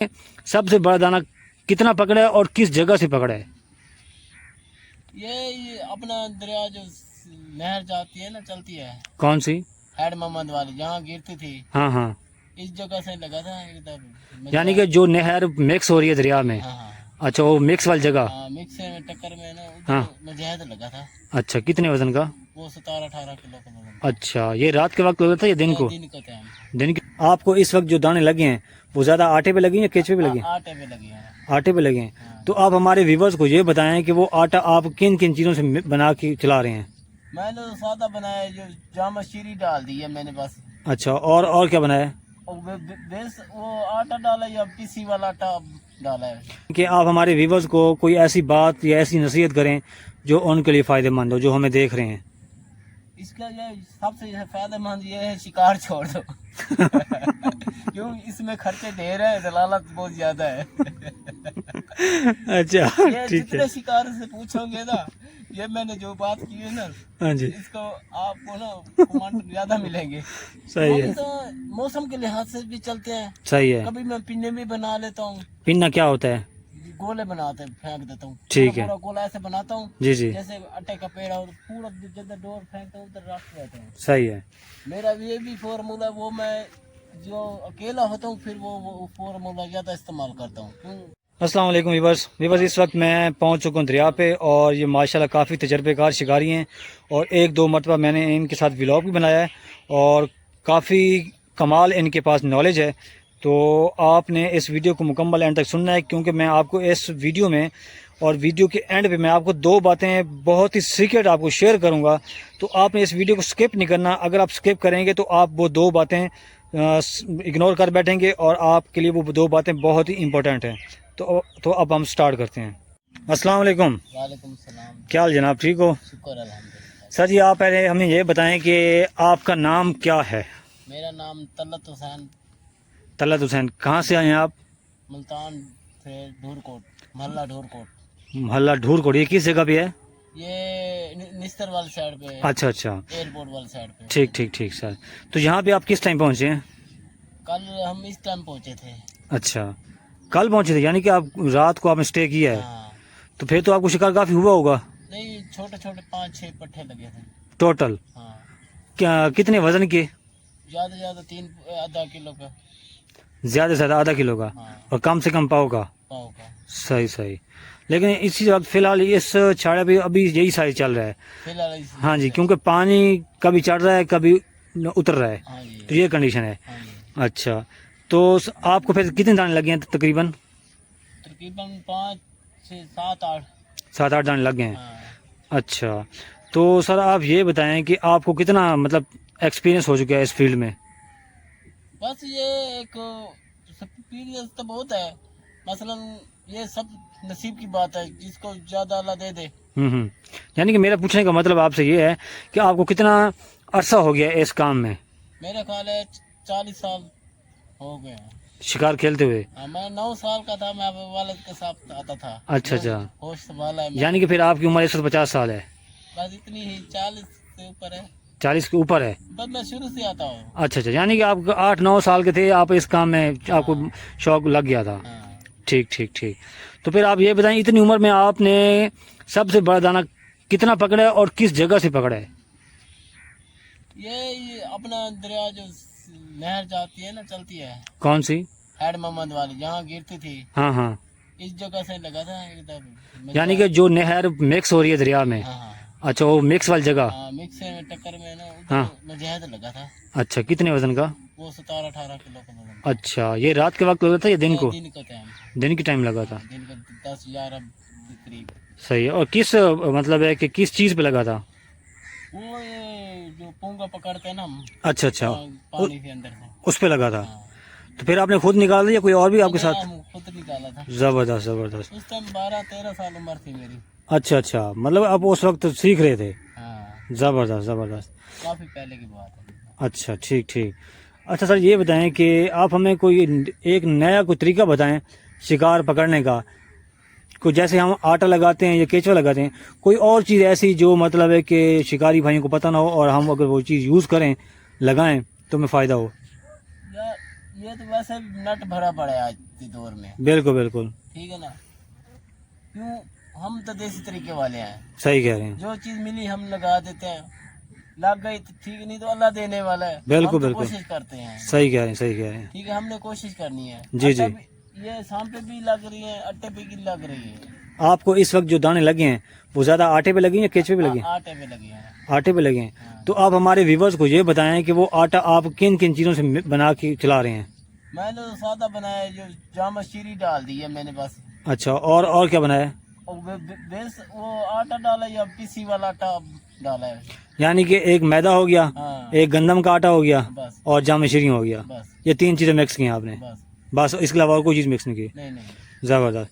सबसे बड़ा दाना कितना पकड़ा है और किस जगह से पकड़ा है? ये अपना दरिया जो नहर जाती है ना, चलती है, कौन सी? हेड मोहम्मद वाली, जहाँ गिरती थी, हाँ हाँ, इस जगह से लगा था एकदम। यानी कि जो नहर मिक्स हो रही है दरिया में। हाँ हाँ अच्छा, वो मिक्स वाली जगह। हाँ, मिक्स में टक्कर में ना, हाँ। उधर मुजाहिद लगा था। अच्छा, कितने वजन का? वो 17-18 किलो का वजन था। अच्छा, ये रात के वक्त लगा था या दिन को? दिन का टाइम। दिन के। आपको इस वक्त जो दाने लगे हैं वो ज़्यादा आटे पे लगे हैं या केचुए पे लगे हैं? आटे पे लगी है। आटे पे लगे हैं। हाँ। तो आप हमारे व्यूवर्स को ये बताएं कि वो आटा आप किन किन चीज़ों से बना के खिला रहे हैं? मैंने तो सादा बनाया, जो जामा शीरी डाल दी है मैंने बस। अच्छा, और क्या बनाया है? और बेस वो आटा डाला या पीसी वाला आटा डाला है। कि आप हमारे व्यूवर्स को कोई ऐसी बात या ऐसी नसीहत करें जो उनके लिए फ़ायदेमंद हो, जो हमें देख रहे हैं। इसका ये सबसे फायदेमंद ये है, शिकार छोड़ दो। क्यों, इसमें खर्चे ढेर है, दलालत बहुत ज्यादा है। अच्छा, ये ठीक है। जितने शिकार से पूछोगे ना, ये मैंने जो बात की है ना, हाँ जी, इसको आपको ना कमांड ज्यादा मिलेंगे। सही है। हम तो मौसम के लिहाज से भी चलते हैं। सही है। कभी मैं पिन्ने भी बना लेता हूँ। पिन्ना क्या होता है? गोले बनाते फेंक देता हूँ। ठीक है। पूरा गोला ऐसे बनाता हूँ, जी जी, जैसे आटे का पेड़ हो, पूरा जिधर डोर फेंकता हूँ उधर रख देता हूँ। सही है। मेरा ये भी फॉर्मूला, वो मैं जो अकेला होता हूँ फिर वो फॉर्मूला ज्यादा इस्तेमाल करता हूँ। क्यों? अस्सलाम वालेकुम व्यूअर्स। इस वक्त मैं पहुंच चुका हूँ दरिया पे और ये माशाल्लाह काफ़ी तजर्बेकार शिकारी हैं और एक दो मरतबा मैंने इनके साथ व्लॉग भी बनाया है और काफ़ी कमाल इनके पास नॉलेज है। तो आपने इस वीडियो को मुकम्मल एंड तक सुनना है, क्योंकि मैं आपको इस वीडियो में और वीडियो के एंड पे मैं आपको दो बातें बहुत ही सीक्रेट आपको शेयर करूँगा। तो आपने इस वीडियो को स्किप नहीं करना। अगर आप स्किप करेंगे तो आप वो दो बातें इग्नोर कर बैठेंगे और आपके लिए वो दो बातें बहुत ही इंपॉर्टेंट हैं। तो अब हम स्टार्ट करते हैं। अस्सलाम वालेकुम। वालेकुम सलाम। क्या हाल जनाब, ठीक हो? शुक्र अल्हम्दुलिल्लाह। सर जी, आप पहले हमें ये बताएं कि आपका नाम क्या है? मेरा नाम तलत हुसैन, तलत हुसैन। कहाँ से आए हैं आप? मुल्तान से ढूरकोट, मोहल्ला ढूरकोट। मोहल्ला ढूरकोट। ये किस जगह पे है? ये निस्तर वाली साइड पे, अच्छा अच्छा, एयरपोर्ट वाली साइड पे। ठीक ठीक ठीक सर। तो यहाँ पे आप किस टाइम पहुँचे हैं? कल हम इस टाइम पहुंचे थे। अच्छा, कल पहुँचे थे, यानी कि आप रात को आपने स्टे किया है। हाँ। तो फिर तो आपको शिकार काफ़ी हुआ होगा। नहीं, छोटे छोटे 5-6 पट्टे लगे थे टोटल हाँ। क्या, कितने वजन के? ज्यादा ज्यादा 3-आधा किलो का। ज़्यादा से ज़्यादा आधा किलो का हाँ, और कम से कम पाव का। पाव का। सही सही। लेकिन इसी वक्त फ़िलहाल इस छाड़ा पे अभी यही साइज चल रहा है। फिलहाल हाँ जी, क्योंकि पानी कभी चढ़ रहा है कभी उतर रहा है, हाँ जी, तो ये कंडीशन है। हाँ जी। अच्छा, तो आपको फिर कितने दाने लगे हैं तकरीबन? तकरीबन 5-6-7-8। 7-8 दाने लग गए हैं। हाँ। अच्छा, तो सर आप ये बताएं कि आपको कितना मतलब एक्सपीरियंस हो चुका है इस फील्ड में? बस ये एक एक्सपीरियंस तो बहुत है, मसलन ये सब नसीब की बात है, जिसको ज्यादा अल्लाह दे दे। यानी कि मेरा पूछने का मतलब आपसे ये है कि आपको कितना अरसा हो गया है इस काम में? मेरा ख्याल है 40 साल हो गए हैं। शिकार खेलते हुए? हाँ, मैं 9 साल का था, मैं अपने वालिद के साथ आता था। अच्छा अच्छा, होश संभाला है मैंने। यानी कि फिर आपकी उम्र इस वक्त 50 साल है? बस इतनी ही, 40 से ऊपर है। 40 के ऊपर है? बस मैं शुरू से आता हूँ। अच्छा अच्छा, यानी कि आप 8-9 साल के थे, आप इस काम में आपको शौक लग गया था। हाँ। ठीक ठीक ठीक। तो फिर आप ये बताएं, इतनी उम्र में आपने सबसे बड़ा दाना कितना पकड़ा है और किस जगह से पकड़ा है? ये अपना दरिया जो नहर जाती है ना, चलती है, कौन सी? हेड मोहम्मद वाली, जहाँ गिरती थी, हाँ हाँ, इस जगह से लगा था एकदम। यानी कि जो नहर मिक्स हो रही है दरिया में। हाँ हाँ अच्छा, वो मिक्स वाली जगह। हाँ, मिक्स में टक्कर में ना, हाँ। उधर मुजाहिद लगा था। अच्छा, कितने वजन का? वो 17-18 किलो का वजन था। अच्छा, ये रात के वक्त लगा था या दिन को? दिन का टाइम। दिन के टाइम लगा था। दिन का 10-11 के करीब। सही है। और किस मतलब है कि किस चीज़ पे लगा था? वो ये जो पोंगा पकड़ते हैं ना हम, अच्छा अच्छा, पानी के अंदर से। उस पे लगा था। हाँ। तो फिर आपने खुद निकाल दिया, कोई और भी आपके साथ? हम खुद निकाला था। ज़बरदस्त ज़बरदस्त। उस टाइम 12-13 साल उम्र थी मेरी। अच्छा अच्छा, मतलब आप उस वक्त सीख रहे थे। हाँ, ज़बरदस्त ज़बरदस्त। काफी पहले की बात है। अच्छा, ठीक ठीक। अच्छा सर, ये बताएं कि आप हमें कोई एक नया कोई तरीका बताएं शिकार पकड़ने का। कोई जैसे हम आटा लगाते हैं या केचुआ लगाते हैं, कोई और चीज़ ऐसी जो मतलब है कि शिकारी भाइयों को पता ना हो और हम अगर वो चीज़ यूज़ करें, लगाएं, तो हमें फ़ायदा हो। या ये तो वैसे भी नट भरा पड़ा है आज के दौर में, बिल्कुल बिल्कुल ठीक है ना। क्यों, हम तो देसी तरीके वाले हैं, सही कह रहे हैं। जो चीज मिली हम लगा देते हैं, लग गई तो ठीक, नहीं तो अल्लाह देने वाला है। बिल्कुल हम तो बिल्कुल कोशिश करते हैं, सही कह रहे हैं, सही कह रहे हैं। ठीक है, हमने कोशिश करनी है। जी, जी। ये शाम पे भी लग रही है, अट्टे पे भी लग रही है। आपको इस वक्त जो दाने लगे हैं वो ज्यादा आटे पे लगे हैं या केचुए पे लगे हैं? आटे पे लगे हैं। आटे पे लगे हैं। हाँ। तो आप हमारे व्यूवर्स को ये बताएं कि वो आटा आप किन किन चीज़ों से बना के खिला रहे हैं? मैंने तो सादा बनाया है, जो जामा शीरी डाल दी है मैंने बस। अच्छा, और क्या बनाया है? और बेस वो आटा डाला या पीसी वाला आटा डाला है। यानी कि एक मैदा हो गया, हाँ, एक गंदम का आटा हो गया बस और जाम शीरी हो गया। बस ये 3 चीज़ें मिक्स की हैं आपने? बस, बस इसके अलावा और कोई चीज़ मिक्स नहीं की? नहीं नहीं। ज़बरदस्त।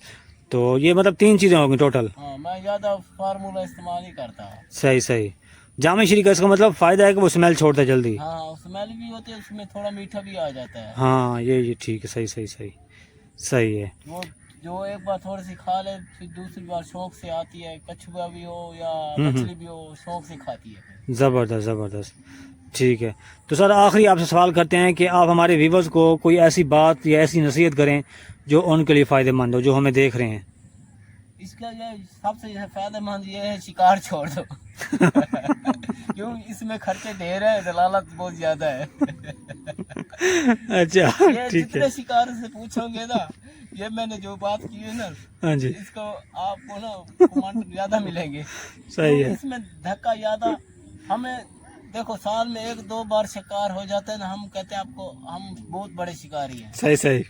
तो ये मतलब 3 चीज़ें हो गई टोटल। हाँ, मैं ज्यादा फार्मूला इस्तेमाल ही करता हूँ। सही सही। जाम शीरी का इसका मतलब फ़ायदा है कि वो स्मेल छोड़ता है जल्दी। हाँ, स्मेल भी होती है, उसमें थोड़ा मीठा भी आ जाता है। हाँ, ये ठीक है, सही सही सही सही है। वो जो एक बार थोड़ी सी खा ले, फिर दूसरी बार शौक से आती है, कछुआ भी हो या मछली भी हो, शौक से खाती है। ज़बरदस्त ज़बरदस्त, ठीक है। तो सर आखिरी आपसे सवाल करते हैं कि आप हमारे व्यूवर्स को कोई ऐसी बात या ऐसी नसीहत करें जो उनके लिए फ़ायदेमंद हो, जो हमें देख रहे हैं। इसका ये सबसे फायदेमंद ये है, शिकार छोड़ दो। क्यों, इसमें खर्चे ढेर है, दलालत बहुत ज्यादा है। अच्छा, ये ठीक जितने है। शिकार से पूछोगे ना, ये मैंने जो बात की है ना, हाँ जी, इसको आपको ना कमांड ज्यादा मिलेंगे। सही तो है। इसमें धक्का ज्यादा हमें, देखो साल में 1-2 बार शिकार हो जाते हैं ना, हम कहते हैं आपको हम बहुत बड़े शिकारी हैं। सही सही।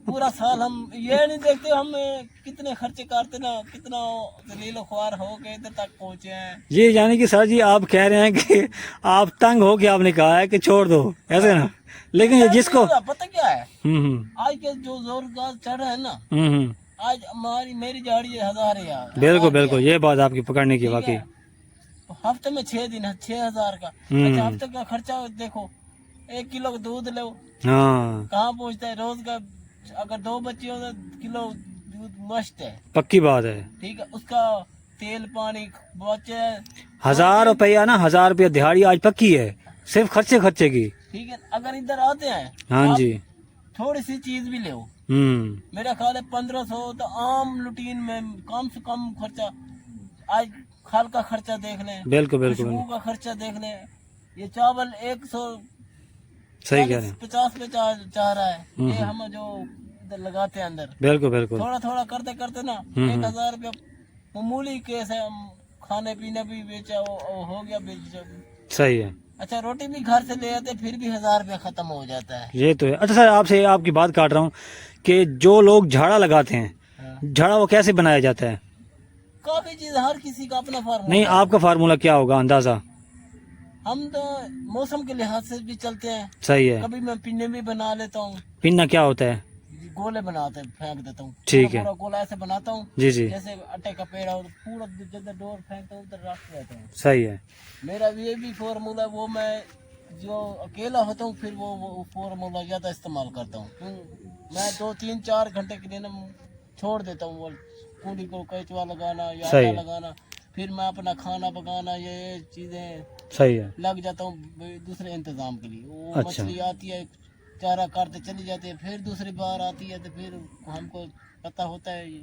पूरा साल हम ये नहीं देखते हम कितने खर्चे करते ना, कितना जलीलो ख्वार हो के इधर तक पहुंचे हैं। ये यानी कि सर जी आप कह रहे हैं कि आप तंग हो के आपने कहा है कि छोड़ दो, ऐसे ना? लेकिन ये जिसको पता क्या है, हम्म आज के जो जोरदार चढ़ रहे हैं ना, हम्म, आज मेरी दिहाड़ी 1000 है यार। बिल्कुल बिल्कुल, ये बात आपकी पकड़ने की ठीक वाकई। है, तो हफ्ते में 6 दिन है, 6000 का। हम्म। अच्छा, हफ्ते का खर्चा देखो, 1 किलो का दूध लो, हाँ, कहाँ पहुँचता है रोज का। अगर 2 बच्चे हो तो किलो दूध मस्त है, पक्की बात है। ठीक है। उसका तेल पानी बचे, 1000 रुपया ना, 1000 रुपया दिहाड़ी आज पक्की है, सिर्फ खर्चे खर्चे की। ठीक है। अगर इधर आते हैं हाँ आप जी। थोड़ी सी चीज भी ले, मेरा ख्याल है 1500 तो आम रूटीन में कम से कम खर्चा। आज खाल का खर्चा देख लें, बिल्कुल बिल्कुल खुशबू बिल्कुल, का खर्चा देख लें। ये चावल 140-50 सही कह रहे हैं। पे चाह रहा है। हम्म, ये हम जो इधर लगाते हैं अंदर, बिल्कुल बिल्कुल। थोड़ा थोड़ा करते करते ना, 1000 रुपया मामूली केस है। हम खाने पीने भी बेचा, वो हो गया बेचा। सही है, अच्छा, रोटी भी घर से ले आते, फिर भी 1000 रुपया खत्म हो जाता है। ये तो है। अच्छा सर, आपसे आपकी बात काट रहा हूँ कि जो लोग झाड़ा लगाते हैं, हाँ। झाड़ा वो कैसे बनाया जाता है? काफी चीज, हर किसी का अपना फार्मूला नहीं, है। आपका फार्मूला क्या होगा अंदाजा? हम तो मौसम के लिहाज से भी चलते हैं। सही है। कभी मैं पिन्ने भी बना लेता हूँ, पिन्ना क्या होता है? गोले बनाते फेंक देता हूँ। ठीक है। पूरा गोला ऐसे बनाता हूँ, जी जी, जैसे आटे का पेड़ हो, तो पूरा जिधर डोर फेंकता हूँ उधर रख देता हूँ। सही है। मेरा ये भी फार्मूला, वो मैं जो अकेला होता हूँ फिर वो फार्मूला ज्यादा इस्तेमाल करता हूँ। मैं 2-3-4 घंटे के लिए ना छोड़ देता हूँ, वो कुंडी को केचुआ लगाना या सही आटा है। लगाना, फिर मैं अपना खाना पकाना, ये चीजें सही है। लग जाता हूँ दूसरे इंतजाम के लिए। वो अच्छा। मछली आती है, चारा काटते चली जाती है, फिर दूसरी बार आती है तो फिर हमको पता होता है ये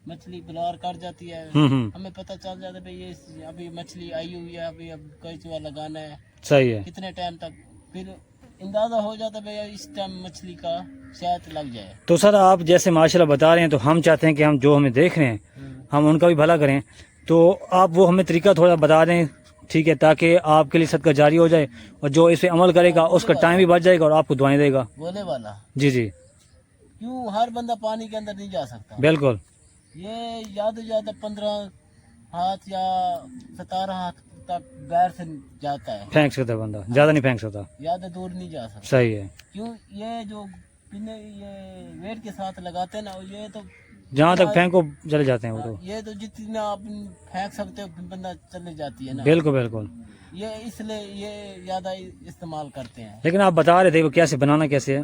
मछली बिलार काट जाती है। हमें पता चल जाता है भाई ये अभी मछली आई हुई है, अभी अब केचुआ लगाना है, सही है। कितने टाइम तक, फिर अंदाजा हो जाता है भैया इस टाइम मछली का शायद लग जाए। तो सर आप जैसे माशाल्लाह बता रहे हैं, तो हम चाहते हैं कि हम जो हमें देख रहे हैं हम उनका भी भला करें। तो आप वो हमें तरीका थोड़ा बता दें, ठीक है, ताकि आपके लिए सदका जारी हो जाए और जो इस पे अमल करेगा उसका टाइम भी बच जाएगा और आपको दुआएं देगा। गोले वाला, जी जी, क्यों हर बंदा पानी के अंदर नहीं जा सकता। बिल्कुल। ये ज्यादा 15 हाथ या 17 हाथ तक गैर से जाता है, फेंक सकता है बंदा, ज़्यादा नहीं फेंक सकता। ज्यादा दूर नहीं जा सकता। सही है। क्यों, ये जो पिने ये वेट के साथ लगाते हैं ना, ये तो जहाँ तक फेंको चले जाते हैं वो तो। ये तो जितना आप फेंक सकते हो बंदा चले जाती है ना। बिल्कुल बिल्कुल। ये इसलिए ये ज्यादा इस्तेमाल करते हैं। लेकिन आप बता रहे थे वो कैसे बनाना कैसे है?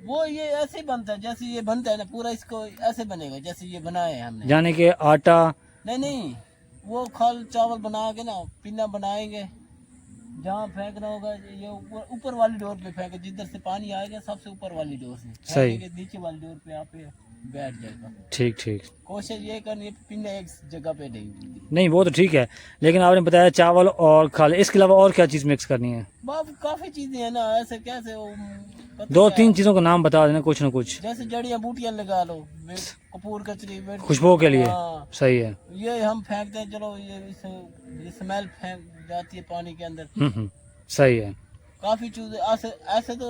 वो ये ऐसे ही बनता है जैसे ये बनता है ना, पूरा इसको ऐसे बनेगा जैसे ये बनाए हैं हमने। यानी कि आटा, नहीं, वो खल चावल बना के ना पिन्ना बनाएंगे, जहाँ फेंकना होगा ये ऊपर वाली डोर पे फेंको, जिधर से पानी आएगा सबसे ऊपर वाली डोर से सही। फेंकेंगे, नीचे वाली डोर पे आप बैठ जाएगा। ठीक ठीक। कोशिश ये करनी पिंडा एक जगह पे नहीं वो तो ठीक है, लेकिन आपने बताया चावल और खाल, इसके अलावा और क्या चीज़ मिक्स करनी है? बाप काफी चीजें हैं ना, ऐसे कैसे पता दो क्या तीन है? चीज़ों का नाम बता देना कुछ ना कुछ, जैसे जड़ियाँ बूटियाँ लगा लो, कपूर कचरी खुशबू के लिए। हाँ, सही है। ये हम फेंकते हैं, चलो ये स्मेल फेंक जाती है पानी के अंदर। सही है। काफी चीजें ऐसे ऐसे तो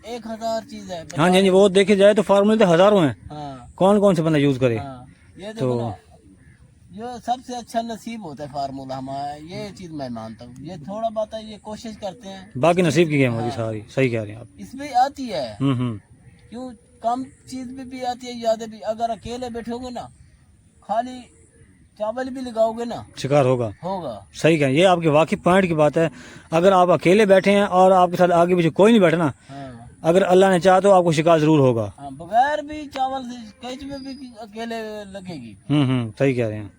1000 चीज है। हाँ जी हाँ जी, वो देखे जाए तो फार्मूले तो हज़ारों हैं, हाँ कौन कौन से बंदा यूज़ करे। हाँ, ये देखो ना, ये सबसे अच्छा नसीब होता है फार्मूला हमारा, ये चीज मैं मानता हूँ। ये थोड़ा बहुत है, ये कोशिश करते हैं, बाकी नसीब की गेम होगी हाँ। सारी। सही कह रहे हैं आप। इसमें आती है। क्यों कम चीज भी आती है, ज्यादा भी। अगर अकेले बैठोगे ना, खाली चावल भी लगाओगे ना, शिकार होगा। होगा। सही कह, ये आपके वाकई पॉइंट की बात है। अगर आप अकेले बैठे हैं और आपके साथ आगे पीछे कोई नहीं बैठा ना, हाँ अगर अल्लाह ने चाहा तो आपको शिकार जरूर होगा। हाँ, बगैर भी चावल से कैच में भी अकेले लगेगी। सही कह रहे हैं।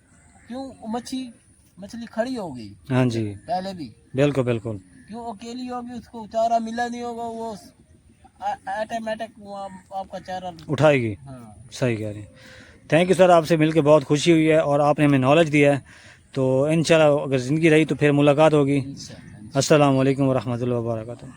क्यों मछली खड़ी होगी हाँ जी पहले भी, बिल्कुल बिल्कुल। क्यों अकेली होगी, उसको चारा मिला नहीं होगा, वो ऑटोमेटिक आपका चारा उठाएगी। हाँ। सही कह रहे हैं। थैंक यू सर, आपसे मिलकर बहुत खुशी हुई है और आपने हमें नॉलेज दिया है। तो इंशाल्लाह अगर ज़िंदगी रही तो फिर मुलाकात होगी। इंशाल्लाह। अस्सलाम वालेकुम व रहमतुल्लाहि व बरकातुहू।